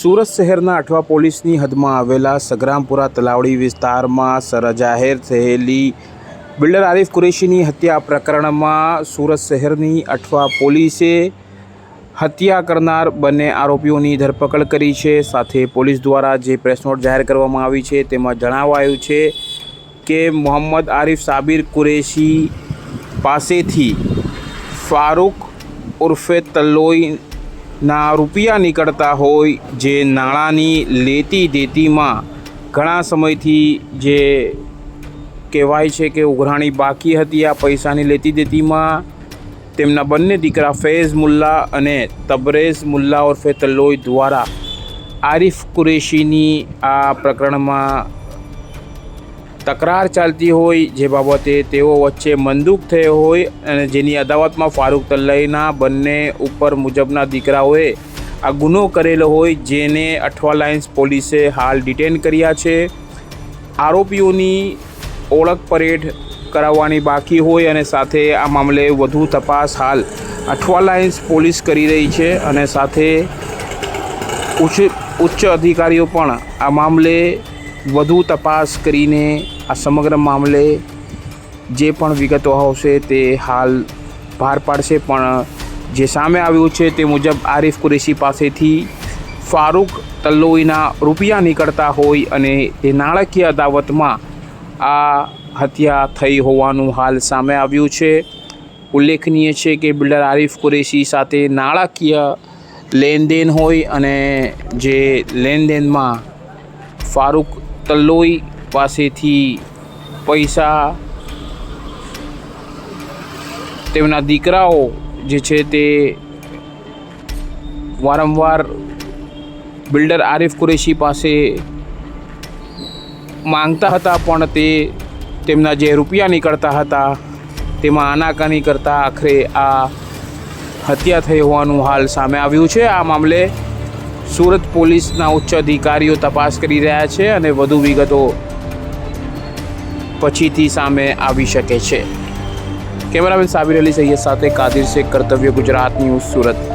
સુરત શહેરના અઠવા પોલીસની હદમાં આવેલા સગ્રામપુરા તલાવડી વિસ્તારમાં જાહેર થયેલી બિલ્ડર આરિફ કુરેશીની હત્યા પ્રકરણમાં સુરત શહેરની અઠવા પોલીસે હત્યા કરનાર બંને આરોપીઓની ધરપકડ કરી છે। સાથે પોલીસ દ્વારા જે પ્રેસ નોટ જાહેર કરવામાં આવી છે તેમાં જણાવાયું છે કે મોહમ્મદ આરિફ સાબિર કુરેશી પાસેથી ફારૂક ઉર્ફે તલ્લોઈના રૂપિયા નીકળતા હોય, જે નાણાંની લેતી દેતીમાં ઘણા સમયથી જે કહેવાય છે કે ઉઘરાણી બાકી હતી। આ પૈસાની લેતી દેતીમાં તેમના બંને દીકરા ફૈઝ મુલ્લા અને તબરેઝ મુલ્લા ઉર્ફે તલ્લોઈ દ્વારા આરિફ કુરેશીની આ પ્રકરણમાં તકરાર ચાલતી હોય, જે બાબતે તેઓ વચ્ચે મંદુક થયો હોય અને જેની અદાવતમાં ફારૂક તલ્લોઈના બંને ઉપર મુજબના દીકરાઓએ આ ગુનો કરેલો હોય, જેને અઠવા લાઇન્સ પોલીસે હાલ ડિટેન કર્યા છે। આરોપીઓની ઓળખ પરેડ કરાવવાની બાકી હોય અને સાથે આ મામલે વધુ તપાસ હાલ અઠવા લાઇન્સ પોલીસ કરી રહી છે અને સાથે ઉચ્ચ અધિકારીઓ પણ આ મામલે વધુ તપાસ કરીને આ સમગ્ર મામલે જે પણ વિગતો આવશે તે હાલ બહાર પાડશે। પણ જે સામે આવ્યું છે તે મુજબ આરિફ કુરેશી પાસેથી ફારૂક તલ્લોઈના રૂપિયા નીકળતા હોય અને તે નાણાકીય અદાવતમાં આ હત્યા થઈ હોવાનું હાલ સામે આવ્યું છે। ઉલ્લેખનીય છે કે બિલ્ડર આરિફ કુરેશી સાથે નાણાકીય લેનદેન હોય અને જે લેનદેનમાં ફારૂક તલ્લોઈ પાસેથી પૈસા તેમના દીકરાઓ જે છે તે વારંવાર બિલ્ડર આરિફ કુરેશી પાસે માંગતા હતા, પણ તે તેમના જે રૂપિયા નીકળતા હતા તેમાં આનાકાની કરતાં આખરે આ હત્યા થઈ હોવાનું હાલ સામે આવ્યું છે। આ મામલે સુરત પોલીસના ઉચ્ચ અધિકારીઓ તપાસ કરી રહ્યા છે અને વધુ વિગતો પછીથી સામે આવી શકે છે। કેમેરામેન સાબિર અલી સૈયદ સાથે કાદિર શેખ, કર્તવ્ય ગુજરાત ન્યૂઝ, સુરત।